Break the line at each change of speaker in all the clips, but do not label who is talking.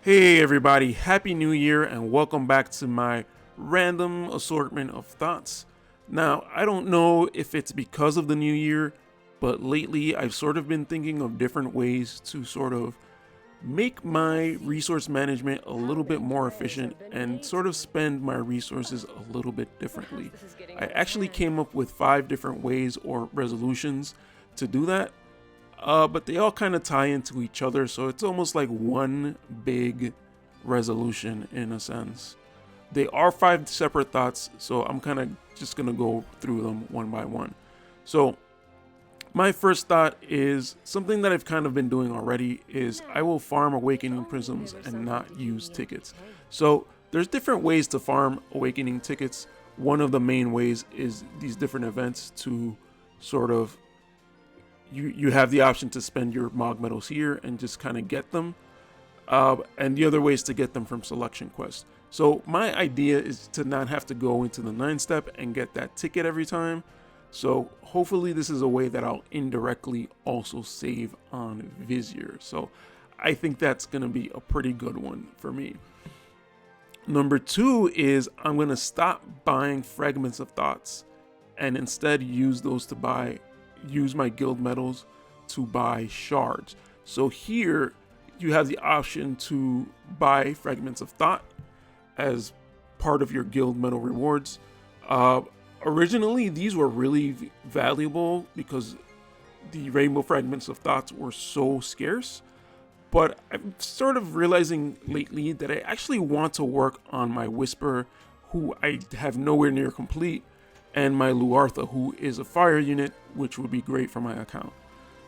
Hey everybody, Happy New Year and welcome back to my random assortment of thoughts. Now, I don't know if it's because of the new year, but lately I've sort of been thinking of different ways to sort of make my resource management a little bit more efficient and sort of spend my resources a little bit differently. I actually came up with 5 different ways or resolutions to do that, but they all kind of tie into each other, so it's almost like one big resolution in a sense. They are 5 separate thoughts, so I'm kind of just gonna go through them one by one. So my first thought is something that I've kind of been doing already is I will farm awakening prisms and not use tickets. So there's different ways to farm awakening tickets. One of the main ways is these different events to sort of you have the option to spend your Mog medals here and just kind of get them. And the other way is to get them from selection quests. So my idea is to not have to go into the 9-step and get that ticket every time. So hopefully this is a way that I'll indirectly also save on Vizier. So I think that's going to be a pretty good one for me. Number 2 is I'm going to stop buying Fragments of Thoughts and instead use those to use my guild medals to buy shards. So here you have the option to buy Fragments of Thought as part of your guild medal rewards. Originally these were really valuable because the rainbow Fragments of Thoughts were so scarce, but I'm sort of realizing lately that I actually want to work on my Whisper, who I have nowhere near complete, and my Luartha, who is a fire unit, which would be great for my account.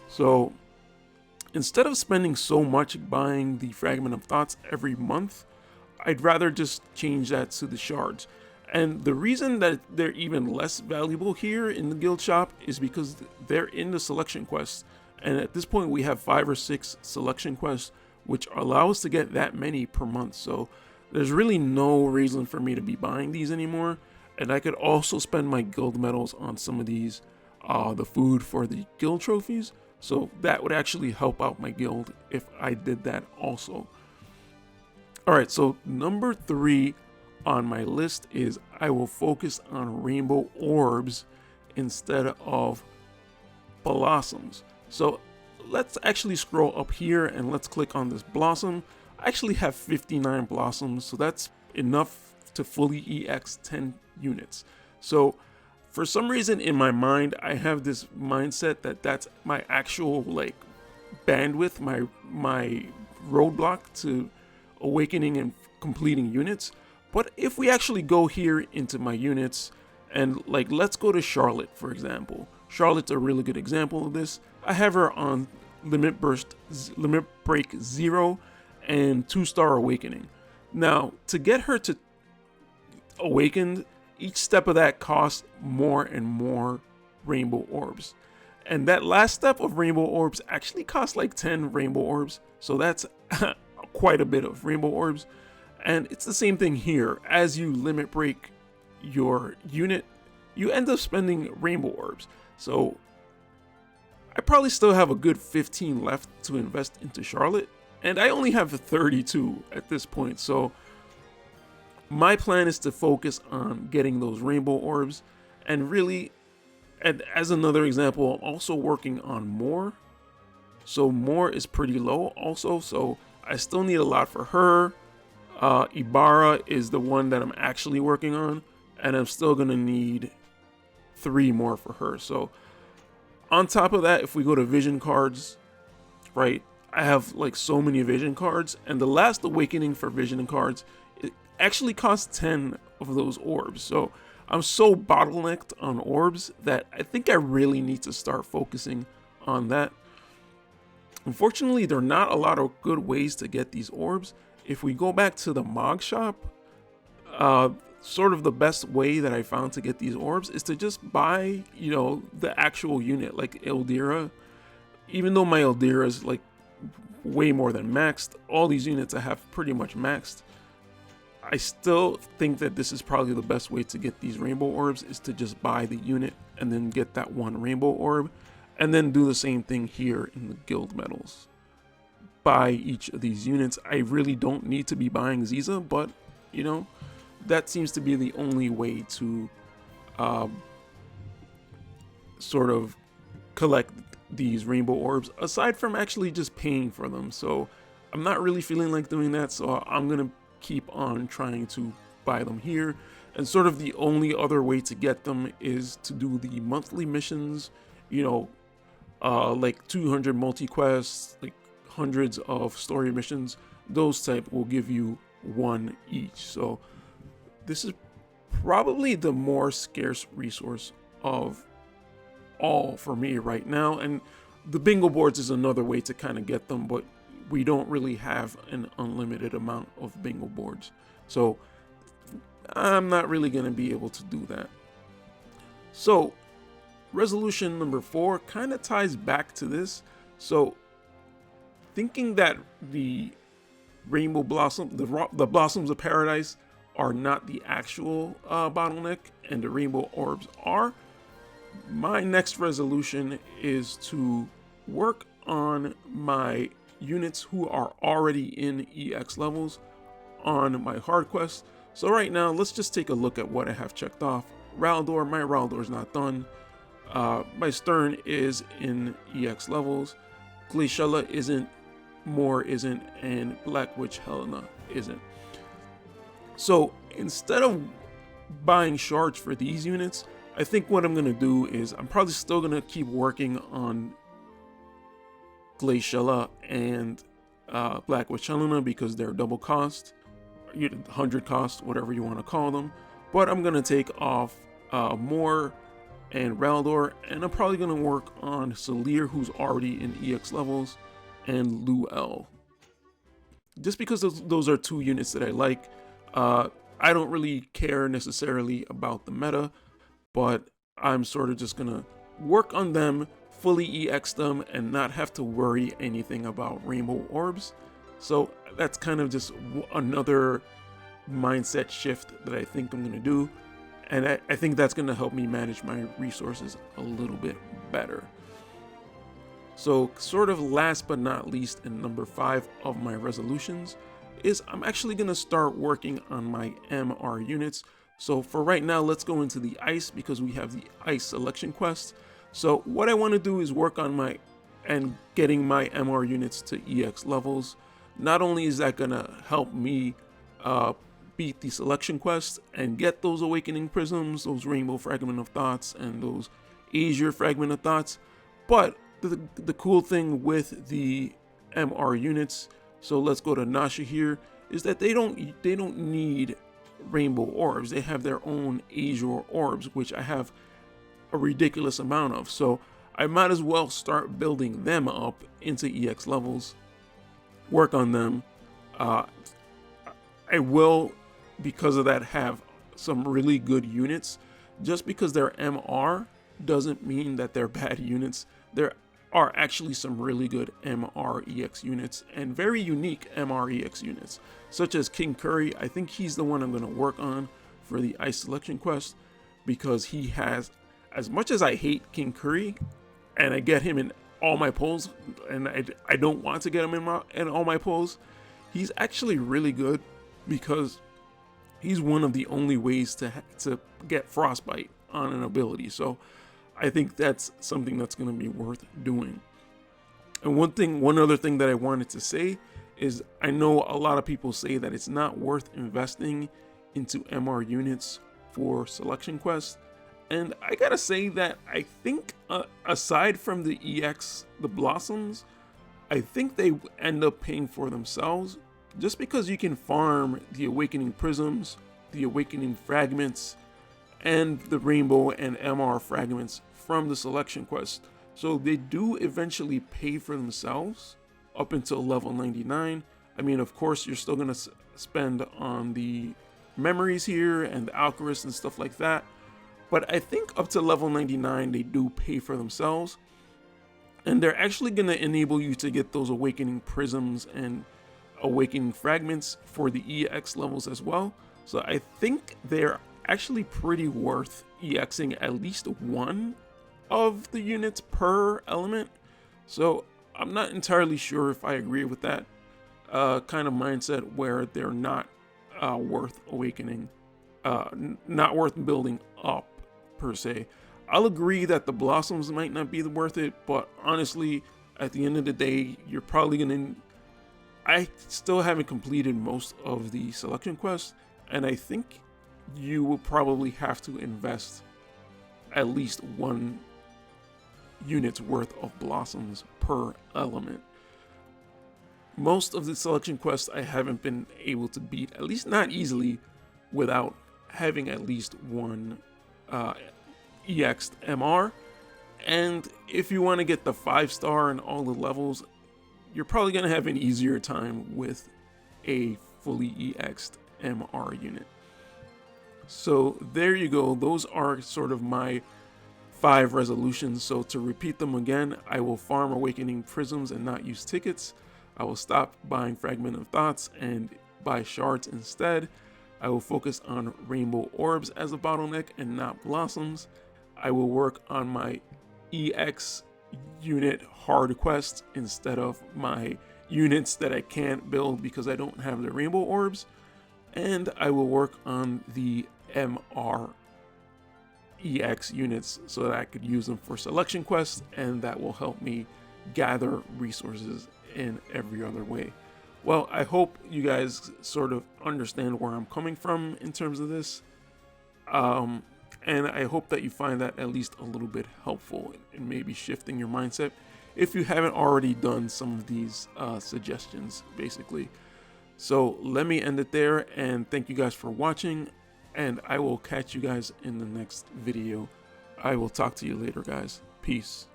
So instead of spending so much buying the Fragment of Thoughts every month, I'd rather just change that to the shards. And the reason that they're even less valuable here in the guild shop is because they're in the selection quests. And at this point we have 5 or 6 selection quests, which allow us to get that many per month. So there's really no reason for me to be buying these anymore. And I could also spend my guild medals on some of these, the food for the guild trophies. So that would actually help out my guild if I did that also. Alright, so number 3 on my list is I will focus on rainbow orbs instead of blossoms. So let's actually scroll up here and let's click on this blossom. I actually have 59 blossoms, so that's enough to fully EX 10 units. So for some reason in my mind, I have this mindset that that's my actual like bandwidth, my roadblock to awakening and completing units. But if we actually go here into my units and like let's go to Charlotte, for example. Charlotte's a really good example of this. I have her on limit break 0 and 2-star awakening. Now to get her to awakened, each step of that costs more and more rainbow orbs, and that last step of rainbow orbs actually costs like 10 rainbow orbs, so that's quite a bit of rainbow orbs. And it's the same thing here. As you limit break your unit, you end up spending rainbow orbs. So I probably still have a good 15 left to invest into Charlotte, and I only have 32 at this point. So my plan is to focus on getting those rainbow orbs, and really, and as another example, I'm also working on more. So more is pretty low also, so I still need a lot for her. Ibarra is the one that I'm actually working on, and I'm still gonna need 3 more for her. So on top of that, if we go to vision cards, right, I have like so many vision cards, and the last awakening for vision cards actually costs 10 of those orbs. So I'm so bottlenecked on orbs that I think I really need to start focusing on that. Unfortunately, there are not a lot of good ways to get these orbs. If we go back to the Mog shop, sort of the best way that I found to get these orbs is to just buy, you know, the actual unit like Eldira. Even though my Eldira is like way more than maxed, all these units I have pretty much maxed. I still think that this is probably the best way to get these rainbow orbs, is to just buy the unit and then get that one rainbow orb, and then do the same thing here in the guild medals. buy each of these units. I really don't need to be buying Ziza, but you know, that seems to be the only way to sort of collect these rainbow orbs, aside from actually just paying for them. So I'm not really feeling like doing that, so I'm gonna keep on trying to buy them here. And sort of the only other way to get them is to do the monthly missions, you know, like 200 multi-quests, like hundreds of story missions. Those type will give you one each. So this is probably the more scarce resource of all for me right now. And the bingo boards is another way to kind of get them, but we don't really have an unlimited amount of bingo boards. So I'm not really going to be able to do that. So resolution number 4 kind of ties back to this. So thinking that the rainbow blossom, the blossoms of paradise are not the actual bottleneck and the rainbow orbs are, my next resolution is to work on my units who are already in EX levels on my hard quest. So right now, let's just take a look at what I have checked off. Raldor, my Raldor is not done. My Stern is in EX levels. Glaciella isn't, Moore isn't, and Black Witch Helena isn't. So instead of buying shards for these units, I think what I'm going to do is I'm probably still going to keep working on Glaciella and Black Witch Helena because they're double cost, 100 cost, whatever you want to call them. But I'm going to take off Moore and Raldor, and I'm probably going to work on Salir, who's already in EX levels, and Luel. Just because those are 2 units that I like. I don't really care necessarily about the meta, but I'm sort of just going to work on them, fully EX them, and not have to worry anything about rainbow orbs. So that's kind of just another mindset shift that I think I'm going to do. And I think that's going to help me manage my resources a little bit better. So sort of last but not least, in number 5 of my resolutions is I'm actually going to start working on my MR units. So for right now, let's go into the ice because we have the ice selection quest. So what I want to do is work on getting my MR units to EX levels. Not only is that going to help me beat the selection quest and get those awakening prisms, those rainbow fragment of thoughts, and those azure fragment of thoughts, but the cool thing with the MR units, so let's go to Nasha here, is that they don't need rainbow orbs. They have their own azure orbs, which I have a ridiculous amount of. So I might as well start building them up into EX levels, work on them. I will, because of that, have some really good units. Just because they're MR doesn't mean that they're bad units. There are actually some really good MR EX units and very unique MR EX units, such as King Curry. I think he's the one I'm going to work on for the ice selection quest, because he has, as much as I hate King Curry and I get him in all my polls, and I don't want to get him in all my polls, he's actually really good because he's one of the only ways to get frostbite on an ability. So I think that's something that's going to be worth doing. And one other thing that I wanted to say is I know a lot of people say that it's not worth investing into MR units for selection quests. And I gotta say that I think aside from the EX, the blossoms, I think they end up paying for themselves, just because you can farm the awakening prisms, the awakening fragments, and the rainbow and MR fragments from the selection quest. So they do eventually pay for themselves up until level 99. I mean, of course, you're still gonna spend on the memories here and the Alchemist and stuff like that. But I think up to level 99, they do pay for themselves. And they're actually going to enable you to get those awakening prisms and awakening fragments for the EX levels as well. So I think they're actually pretty worth EXing at least one of the units per element. So I'm not entirely sure if I agree with that kind of mindset where they're not worth awakening, not worth building up per se. I'll agree that the blossoms might not be worth it, but honestly, at the end of the day, you're probably gonna. I still haven't completed most of the selection quests, and I think you will probably have to invest at least 1 unit's worth of blossoms per element. Most of the selection quests I haven't been able to beat, at least not easily, without having at least 1 EX'd MR. And if you want to get the 5-star and all the levels, you're probably going to have an easier time with a fully EX'd MR unit. So there you go. Those are sort of my 5 resolutions. So to repeat them again, I will farm Awakening Prisms and not use tickets. I will stop buying Fragment of Thoughts and buy shards instead. I will focus on Rainbow Orbs as a bottleneck and not Blossoms. I will work on my EX unit hard quests instead of my units that I can't build because I don't have the Rainbow Orbs. And I will work on the MR EX units so that I could use them for selection quests, and that will help me gather resources in every other way. Well, I hope you guys sort of understand where I'm coming from in terms of this. And I hope that you find that at least a little bit helpful in maybe shifting your mindset if you haven't already done some of these suggestions, basically. So let me end it there, and thank you guys for watching, and I will catch you guys in the next video. I will talk to you later, guys. Peace.